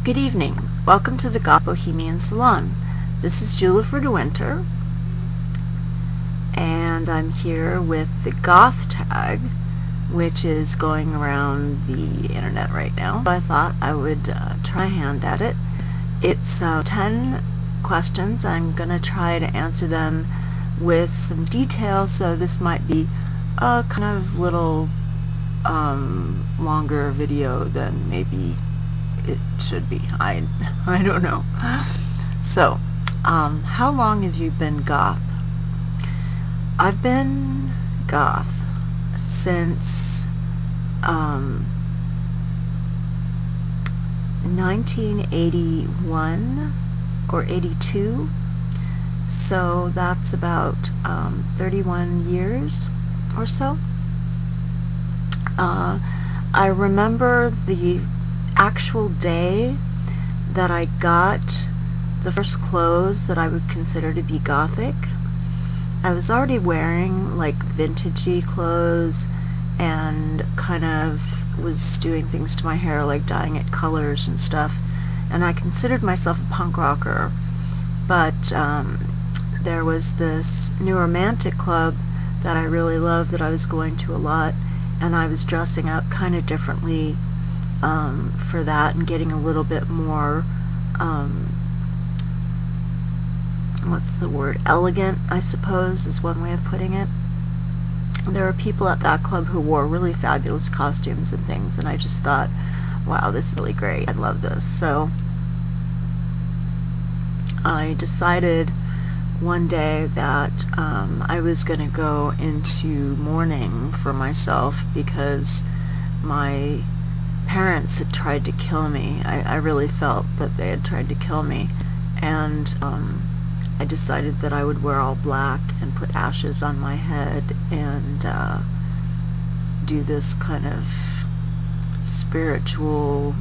Good evening. Welcome to the Gothic Bohemian Salon. This is Jwlhyfer, and I'm here with the Goth tag, which is going around the internet right now. So I thought I would try a hand at it. It's 10 questions. I'm going to try to answer them with some detail, so this might be a kind of little longer video than maybe it should be. I don't know. So, how long have you been goth? I've been goth since 1981 or 82, so that's about 31 years or so. I remember the actual day that I got the first clothes that I would consider to be gothic. I was already wearing like vintagey clothes and kind of was doing things to my hair, like dyeing it colors and stuff, and I considered myself a punk rocker. But there was this new romantic club that I really loved that I was going to a lot, and I was dressing up kind of differently for that and getting a little bit more what's the word, elegant, I suppose is one way of putting it. There were people at that club who wore really fabulous costumes and things, and I just thought, wow, this is really great, I love this. So I decided one day that I was going to go into mourning for myself because my parents had tried to kill me. I really felt that they had tried to kill me, and I decided that I would wear all black and put ashes on my head and do this kind of spiritual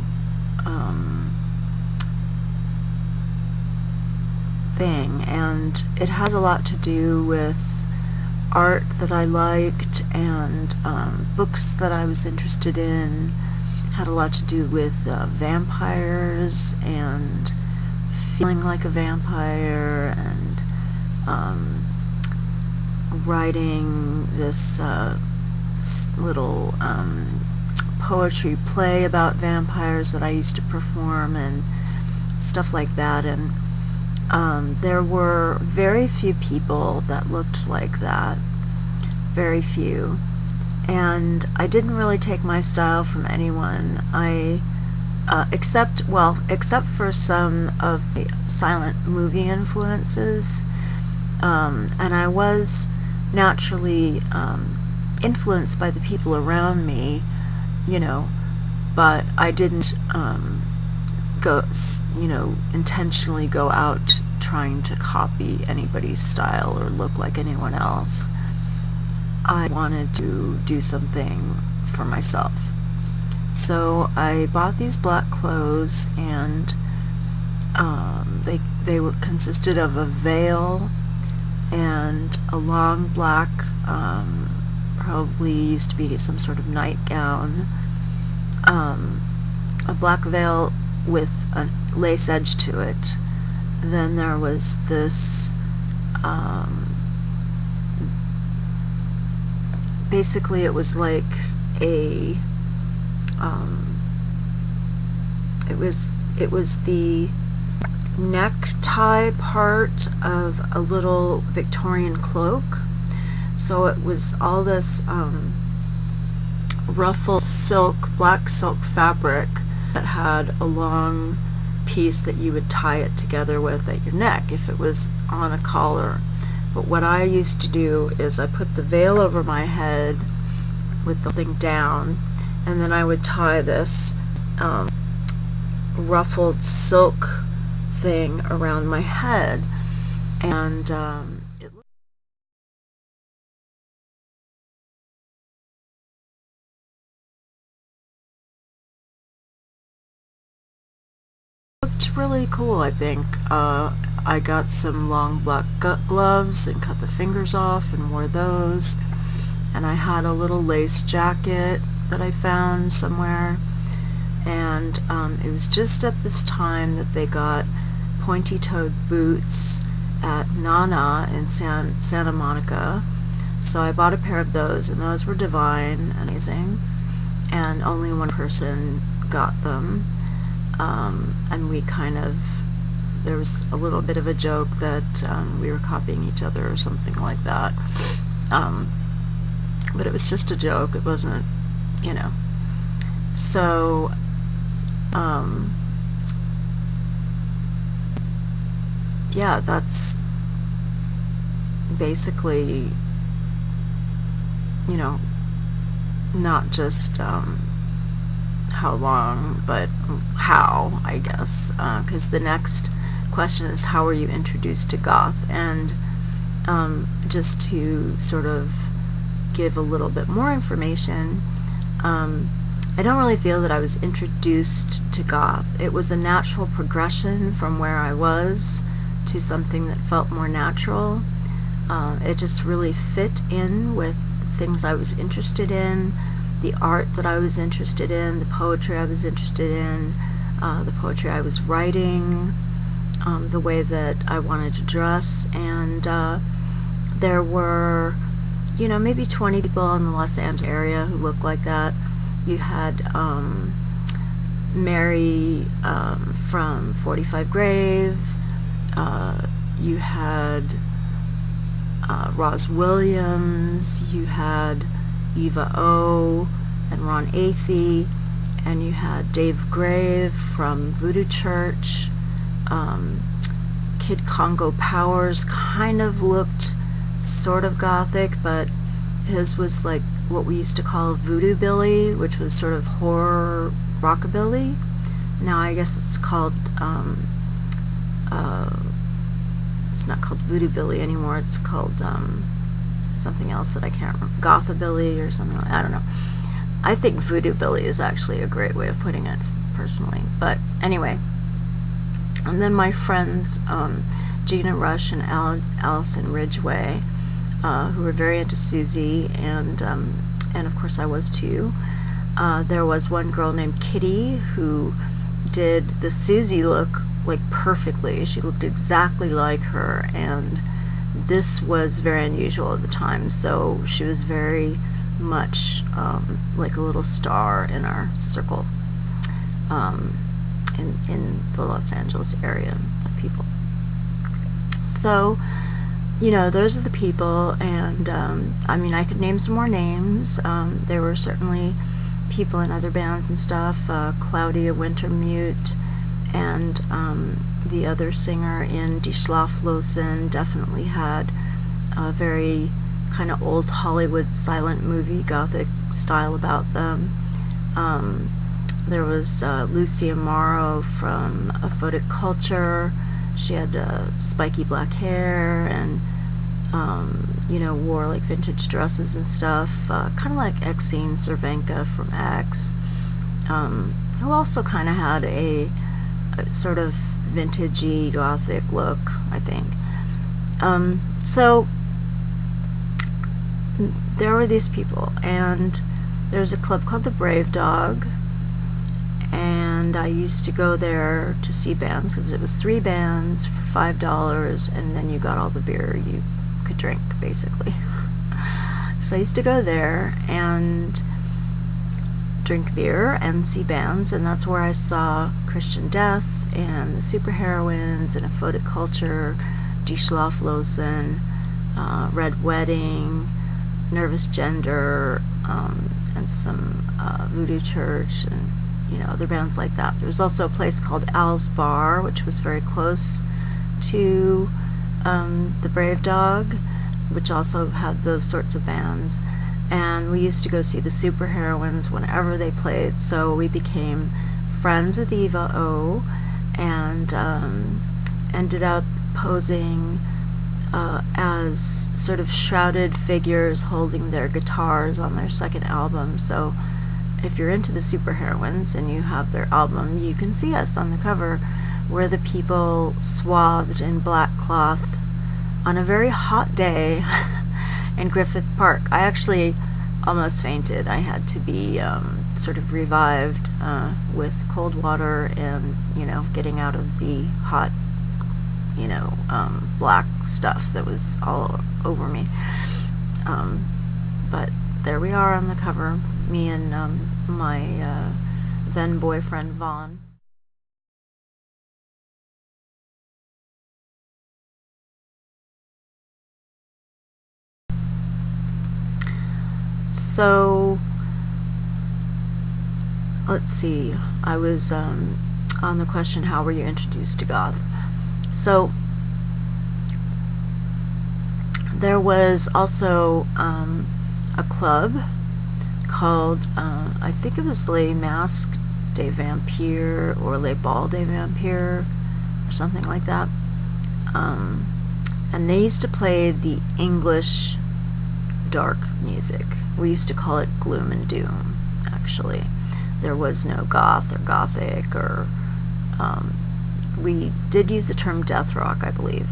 thing, and it had a lot to do with art that I liked and books that I was interested in. Had a lot to do with vampires and feeling like a vampire, and writing this little poetry play about vampires that I used to perform and stuff like that. And there were very few people that looked like that, very few, and I didn't really take my style from anyone. Except for some of the silent movie influences, and I was naturally influenced by the people around me, you know, but I didn't intentionally go out trying to copy anybody's style or look like anyone else. I wanted to do something for myself. So I bought these black clothes, and they consisted of a veil and a long black, probably used to be some sort of nightgown, a black veil with a lace edge to it. Then there was this basically it was like a it was the necktie part of a little Victorian cloak. So it was all this ruffled black silk fabric that had a long piece that you would tie it together with at your neck if it was on a collar. But what I used to do is I put the veil over my head with the thing down, and then I would tie this ruffled silk thing around my head, and it looked really cool, I think. I got some long black gloves and cut the fingers off and wore those, and I had a little lace jacket that I found somewhere, and it was just at this time that they got pointy-toed boots at Nana in Santa Monica. So I bought a pair of those, and those were divine, amazing, and only one person got them. And we kind of, there was a little bit of a joke that we were copying each other or something like that. But it was just a joke. It wasn't, you know. So, yeah, that's basically, you know, not just how long, but how, I guess, because the next question is, how were you introduced to Goth? And just to sort of give a little bit more information, I don't really feel that I was introduced to Goth. It was a natural progression from where I was to something that felt more natural. It just really fit in with things I was interested in, the art that I was interested in, the poetry I was interested in, the poetry I was writing, the way that I wanted to dress. And there were, you know, maybe 20 people in the Los Angeles area who looked like that. You had Mary from 45 Grave. You had Roz Williams. You had Eva O. and Ron Athey. And you had Dave Grave from Voodoo Church. Kid Congo Powers kind of looked sort of gothic, but his was like what we used to call Voodoo Billy, which was sort of horror rockabilly. Now I guess it's called it's not called Voodoo Billy anymore. It's called something else that I can't remember, Gothabilly or something like that. I don't know. I think Voodoo Billy is actually a great way of putting it, personally. But anyway, and then my friends Gina Rush and Allison Ridgway, who were very into Susie, and of course I was too. There was one girl named Kitty who did the Susie look like perfectly. She looked exactly like her, and this was very unusual at the time, so she was very much like a little star in our circle, in the Los Angeles area of people. So, you know, those are the people, and I mean, I could name some more names. There were certainly people in other bands and stuff. Claudia Wintermute and the other singer in Die Schlaflosen definitely had a very kind of old Hollywood silent movie gothic style about them. There was Lucy Amaro from Poetical. She had spiky black hair and you know, wore like vintage dresses and stuff, kind of like Exene Cervenka from X, who also kind of had a sort of vintagey gothic look, I think. So there were these people, and there's a club called the Brave Dog, and I used to go there to see bands because it was 3 bands for $5, and then you got all the beer you could drink, basically. So I used to go there and drink beer and see bands, and that's where I saw Christian Death and the Superheroines and Poetical, Die Schlaflosen, Red Wedding, Nervous Gender, and some Voodoo Church, and you know, other bands like that. There was also a place called Al's Bar, which was very close to the Brave Dog, which also had those sorts of bands. And we used to go see the Superheroines whenever they played, so we became friends with Eva O, and ended up posing as sort of shrouded figures holding their guitars on their second album. So if you're into the Superheroines and you have their album, you can see us on the cover. We're the people swathed in black cloth on a very hot day in Griffith Park. I actually almost fainted. I had to be sort of revived with cold water and, getting out of the hot, black stuff that was all over me. But there we are on the cover, me and my then boyfriend Vaughn. So, let's see, I was on the question, how were you introduced to goth? So, there was also a club called, I think it was Les Masques des Vampires or Les Bals des Vampires or something like that. And they used to play the English dark music. We used to call it gloom and doom, actually. There was no goth or gothic, or we did use the term death rock, I believe,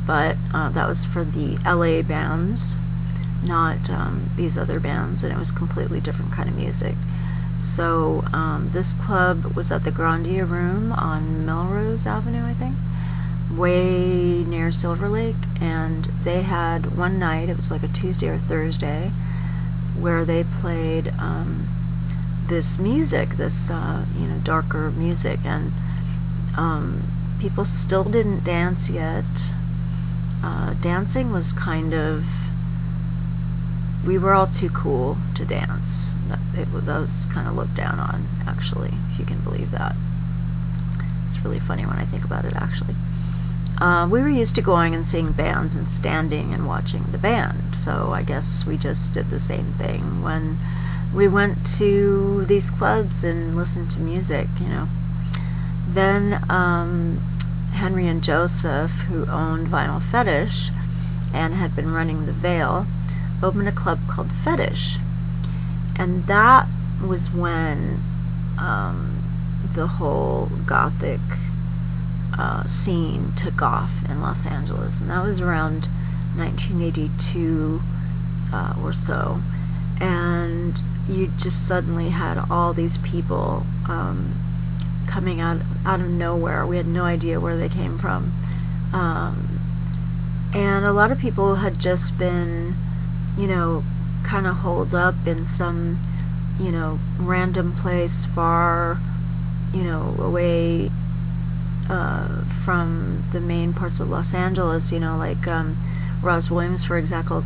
but that was for the LA bands, not these other bands, and it was completely different kind of music. So this club was at the Grandia Room on Melrose Avenue, I think, way near Silver Lake, and they had one night, it was like a Tuesday or Thursday, where they played this music, this darker music, and people still didn't dance yet. Dancing was kind of, we were all too cool to dance. That was kind of looked down on, actually, if you can believe that. It's really funny when I think about it, actually. We were used to going and seeing bands and standing and watching the band, so I guess we just did the same thing when we went to these clubs and listened to music, Then Henry and Joseph, who owned Vinyl Fetish and had been running the Veil, opened a club called Fetish, and that was when the whole Gothic scene took off in Los Angeles, and that was around 1982 or so, and you just suddenly had all these people coming out of nowhere. We had no idea where they came from, and a lot of people had just been kind of holed up in some random place far away from the main parts of Los Angeles, like Roz Williams, for example,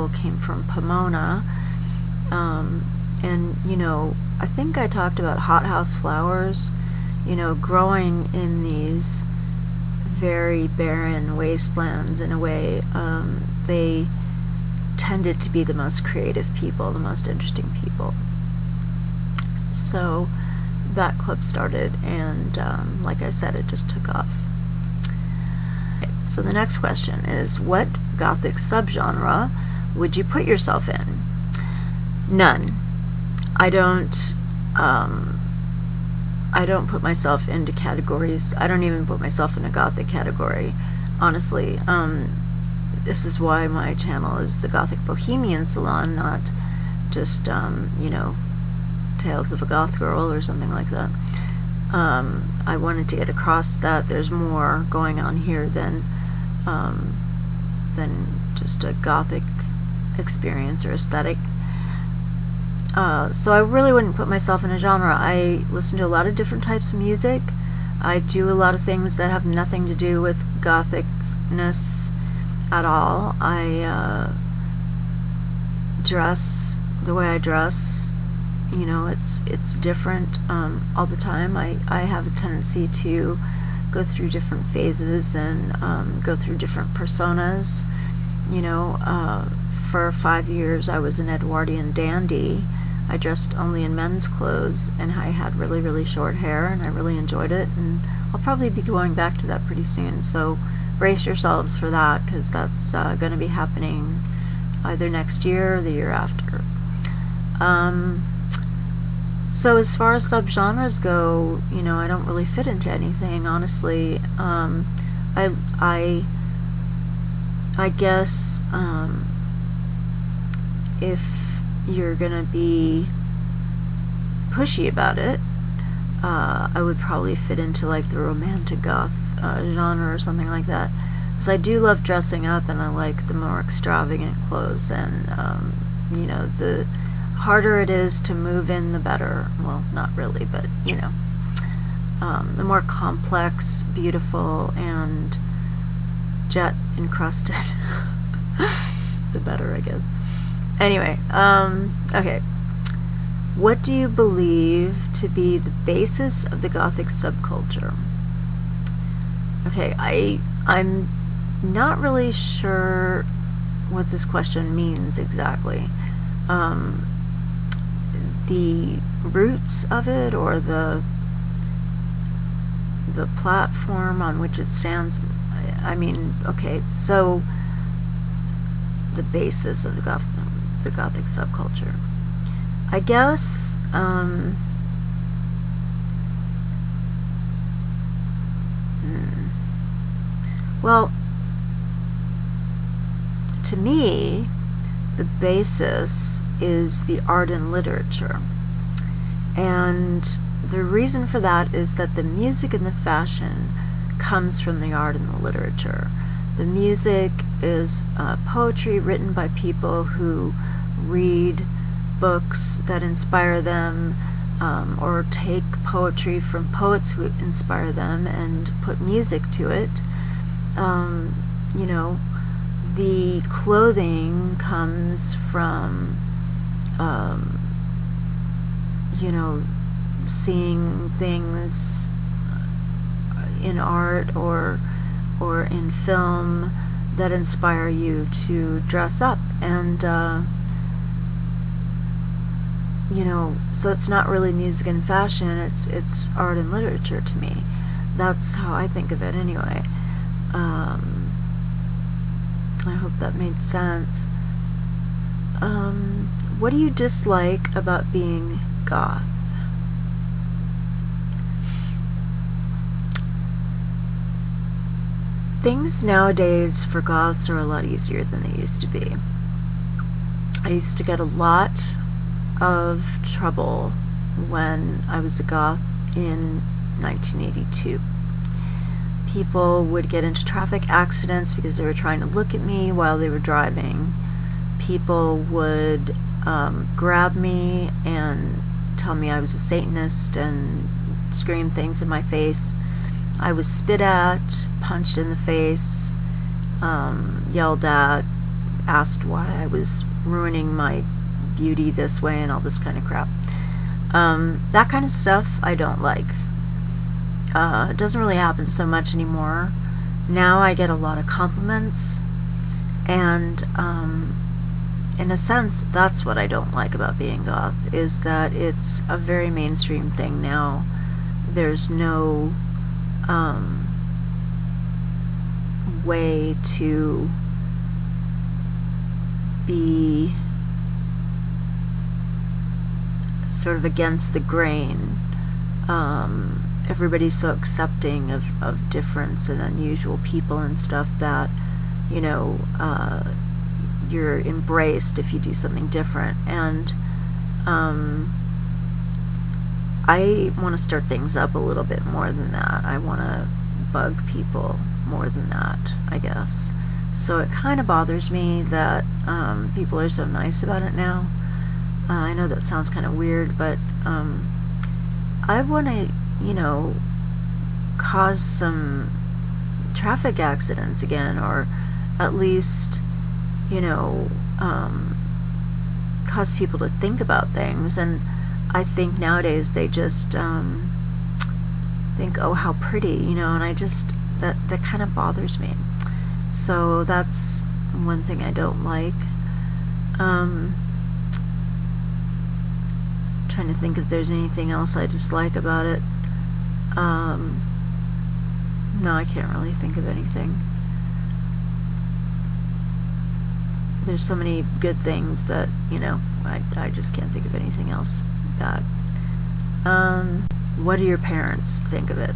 came from Pomona, and I think I talked about hothouse flowers, growing in these very barren wastelands. In a way, they tended to be the most creative people, the most interesting people. So that club started, and like I said, it just took off. Okay, so the next question is, what Gothic subgenre would you put yourself in? None. I don't put myself into categories. I don't even put myself in a Gothic category, honestly. This is why my channel is the Gothic Bohemian Salon, not just Tales of a Goth Girl or something like that. I wanted to get across that there's more going on here than just a Gothic experience or aesthetic. So I really wouldn't put myself in a genre. I listen to a lot of different types of music. I do a lot of things that have nothing to do with Gothicness at all. I dress the way I dress. It's different all the time. I have a tendency to go through different phases and go through different personas. For 5 years I was an Edwardian dandy. I dressed only in men's clothes, and I had really, really short hair, and I really enjoyed it, and I'll probably be going back to that pretty soon, so brace yourselves for that, because that's going to be happening either next year or the year after. So as far as subgenres go, I don't really fit into anything, honestly. I guess if you're gonna be pushy about it. I would probably fit into like the romantic goth genre or something like that. Because I do love dressing up, and I like the more extravagant clothes, and the harder it is to move in, the better. Well, not really, but the more complex, beautiful, and jet encrusted, the better, I guess. Anyway, okay. What do you believe to be the basis of the Gothic subculture? Okay, I'm not really sure what this question means exactly. The roots of it, or the platform on which it stands. Okay, so the basis of the Gothic subculture. I guess, well, to me, the basis is the art and literature. And the reason for that is that the music and the fashion comes from the art and the literature. The music is poetry written by people who read books that inspire them, or take poetry from poets who inspire them and put music to it. The clothing comes from seeing things in art or in film that inspire you to dress up, and so it's not really music and fashion, it's art and literature to me. That's how I think of it anyway. I hope that made sense. What do you dislike about being goth? Things nowadays for goths are a lot easier than they used to be. I used to get a lot of trouble when I was a goth in 1982. People would get into traffic accidents because they were trying to look at me while they were driving. People would grab me and tell me I was a Satanist and scream things in my face. I was spit at, punched in the face, yelled at, asked why I was ruining my beauty this way and all this kind of crap. That kind of stuff I don't like. It doesn't really happen so much anymore. Now I get a lot of compliments, and in a sense, that's what I don't like about being goth, is that it's a very mainstream thing now. There's no way to be sort of against the grain. Everybody's so accepting of difference and unusual people and stuff that, you're embraced if you do something different. And I want to stir things up a little bit more than that. I want to bug people more than that, I guess. So it kind of bothers me that people are so nice about it now. I know that sounds kind of weird, but I want to, cause some traffic accidents again, or at least, cause people to think about things. And I think nowadays they just think, oh, how pretty, and I just, that kind of bothers me. So that's one thing I don't like. Trying to think if there's anything else I dislike about it. No, I can't really think of anything. There's so many good things that, I just can't think of anything else bad. What do your parents think of it?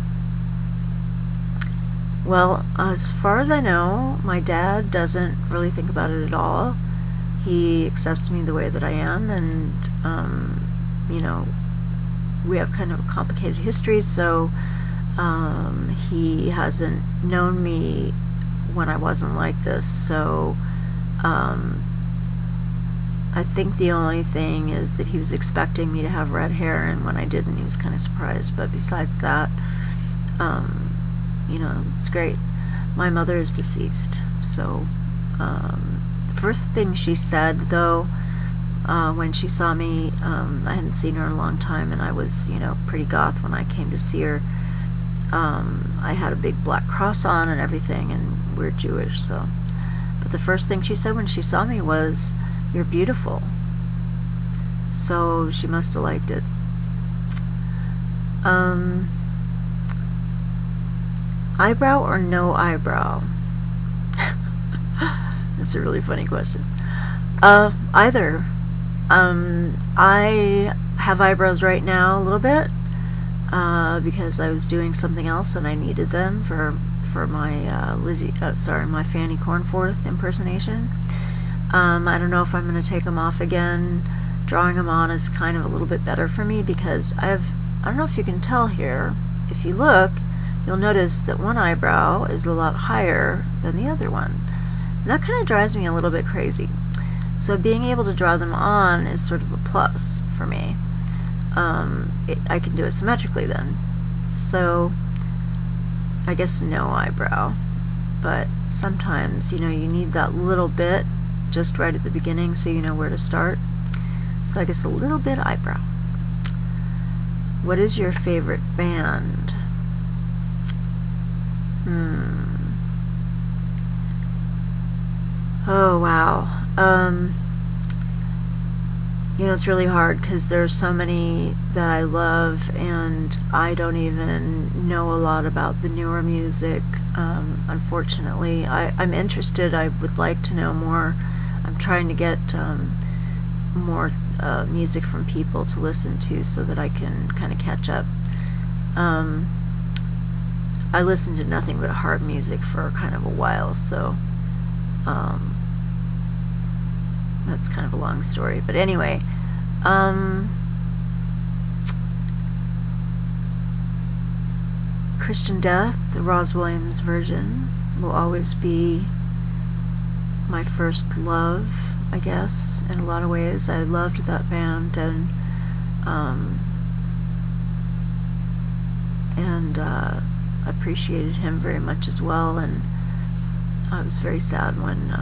Well, as far as I know, my dad doesn't really think about it at all. He accepts me the way that I am, and we have kind of a complicated history, so he hasn't known me when I wasn't like this, so I think the only thing is that he was expecting me to have red hair, and when I didn't, he was kind of surprised. But besides that, it's great. My mother is deceased, so the first thing she said, though, when she saw me, I hadn't seen her in a long time, and I was, pretty goth when I came to see her. I had a big black cross on and everything, and we're Jewish, so. But the first thing she said when she saw me was, "You're beautiful." So she must have liked it. Eyebrow or no eyebrow? That's a really funny question. Either. I have eyebrows right now a little bit, because I was doing something else and I needed them for my my Fanny Cornforth impersonation. I don't know if I'm going to take them off again. Drawing them on is kind of a little bit better for me because I don't know if you can tell here. If you look, you'll notice that one eyebrow is a lot higher than the other one. And that kind of drives me a little bit crazy. So being able to draw them on is sort of a plus for me. I can do it symmetrically then. So I guess no eyebrow. But sometimes, you need that little bit just right at the beginning so you know where to start. So I guess a little bit eyebrow. What is your favorite band? Oh, wow. It's really hard because there's so many that I love, and I don't even know a lot about the newer music. Unfortunately, I'm interested. I would like to know more. I'm trying to get more music from people to listen to so that I can kind of catch up. I listened to nothing but hard music for kind of a while, so that's kind of a long story. But anyway, Christian Death, the Roz Williams version, will always be my first love, I guess, in a lot of ways. I loved that band, and appreciated him very much as well, and I was very sad when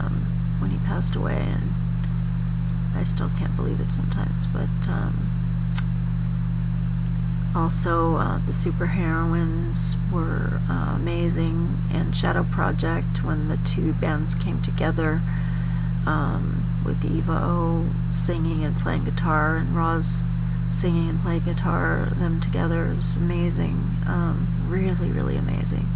he passed away, and I still can't believe it sometimes. But also the Superheroines were amazing, and Shadow Project, when the two bands came together, with Eva O singing and playing guitar and Roz singing and playing guitar, them together is amazing. Really, really amazing.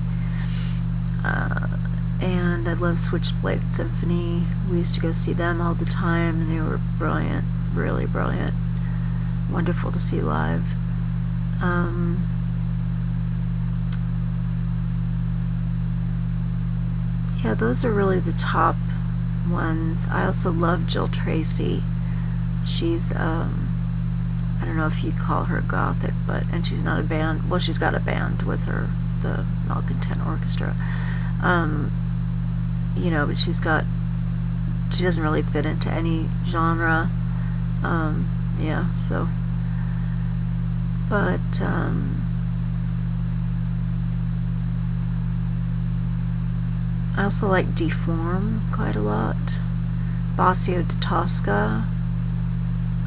And I love Switchblade Symphony. We used to go see them all the time, and they were brilliant, really brilliant. Wonderful to see live. Yeah, those are really the top ones. I also love Jill Tracy. She's, I don't know if you'd call her Gothic, and she's not a band. Well, she's got a band with her, the Malcontent Orchestra. But she doesn't really fit into any genre. I also like Deform quite a lot. Bossio de Tosca.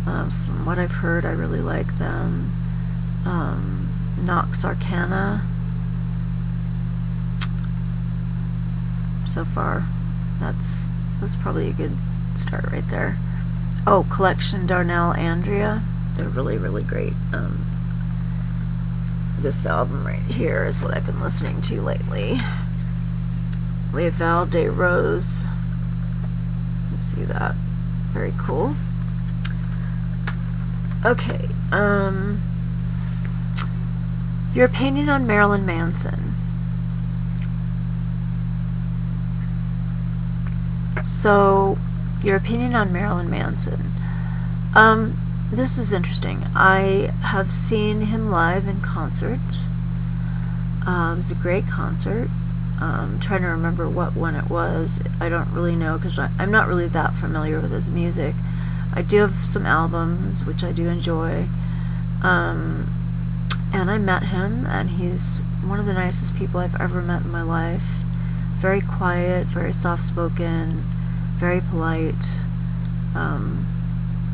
From what I've heard, I really like them. Nox Arcana. So far, that's probably a good start right there. Oh, Collection Darnell Andrea. They're really, really great. This album right here is what I've been listening to lately. Les Val des Roses. Let's see that. Very cool. Okay. Your opinion on Marilyn Manson. So, your opinion on Marilyn Manson. this is interesting. I have seen him live in concert. It was a great concert. I'm trying to remember what one it was. I don't really know because I'm not really that familiar with his music. I do have some albums, which I do enjoy. And I met him, and he's one of the nicest people I've ever met in my life. Very quiet, very soft-spoken, very polite.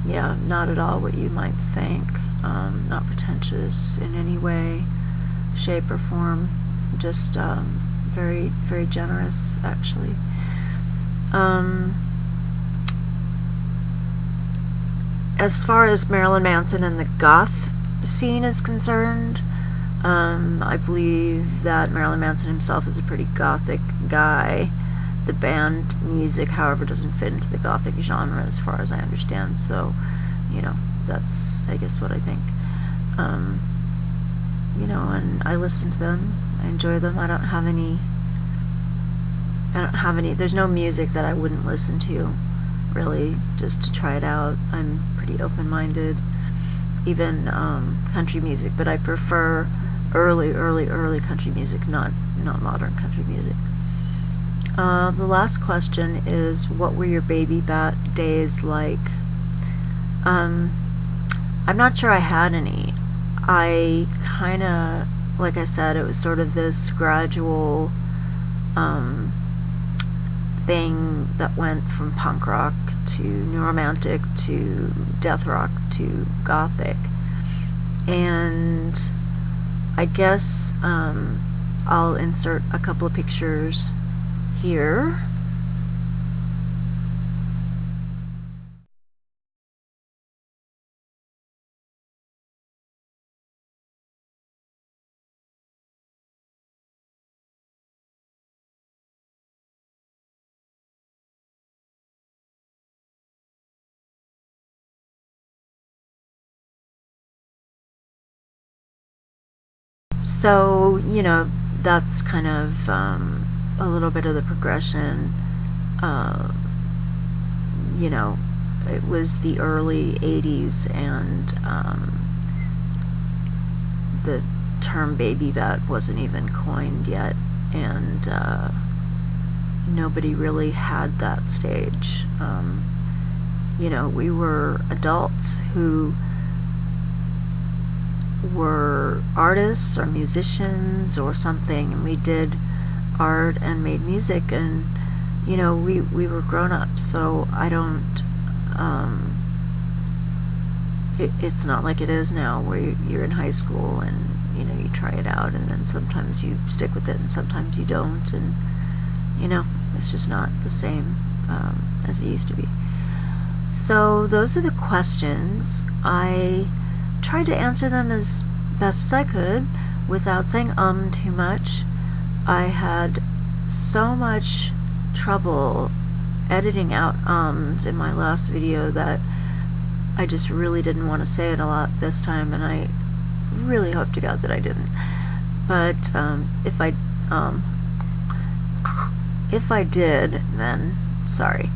Yeah, not at all what you might think. Not pretentious in any way, shape, or form. Just very, very generous, actually. As far as Marilyn Manson and the Goth scene is concerned, I believe that Marilyn Manson himself is a pretty gothic guy. The band music, however, doesn't fit into the gothic genre as far as I understand, so, you know, that's, I guess, what I think. You know, and I listen to them, I enjoy them. I don't have any, there's no music that I wouldn't listen to, really, just to try it out. I'm pretty open-minded, even country music, but I prefer early country music, not modern country music. The last question is, what were your baby bat days like? I'm not sure I had any. I kind of, like I said, it was sort of this gradual thing that went from punk rock to new romantic to death rock to gothic. And I guess I'll insert a couple of pictures here. So, you know, that's kind of a little bit of the progression. You know, it was the early 80s, and the term baby bat wasn't even coined yet, and nobody really had that stage. You know, we were adults who were artists or musicians or something, and we did art and made music, and you know, we were grown-ups, so I don't it's not like it is now where you're in high school and you know, you try it out and then sometimes you stick with it and sometimes you don't, and you know, it's just not the same as it used to be. So those are the questions. I tried to answer them as best as I could without saying too much. I had so much trouble editing out in my last video that I just really didn't want to say it a lot this time, and I really hope to God that I didn't. But if I did, then sorry.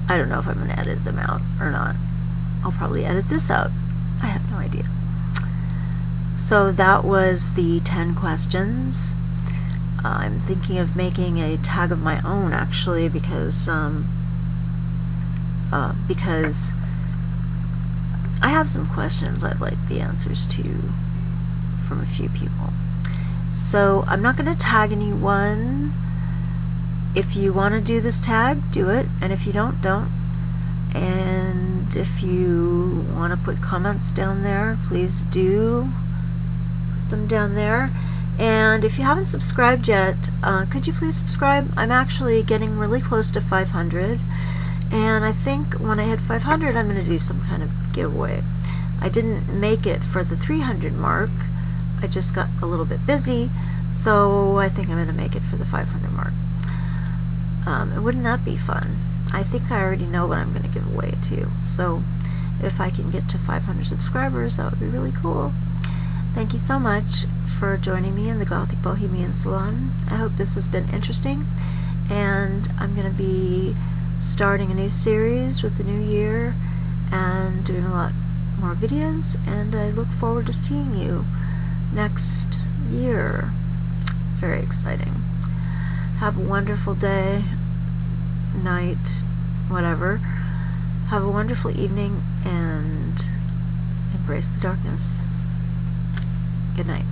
I don't know if I'm going to edit them out or not. I'll probably edit this out. I have no idea. So that was the 10 questions. I'm thinking of making a tag of my own, actually, because I have some questions I'd like the answers to from a few people. So I'm not going to tag anyone. If you want to do this tag, do it, and if you don't, don't. And if you want to put comments down there, please do put them down there. And if you haven't subscribed yet, could you please subscribe? I'm actually getting really close to 500, and I think when I hit 500 I'm going to do some kind of giveaway. I didn't make it for the 300 mark. I just got a little bit busy, so I think I'm going to make it for the 500 mark. And wouldn't that be fun? I think I already know what I'm going to give away too, so if I can get to 500 subscribers, that would be really cool. Thank you so much for joining me in the Gothic Bohemian Salon. I hope this has been interesting, and I'm going to be starting a new series with the new year and doing a lot more videos, and I look forward to seeing you next year. Very exciting. Have a wonderful day, night, whatever. Have a wonderful evening, and embrace the darkness. Good night.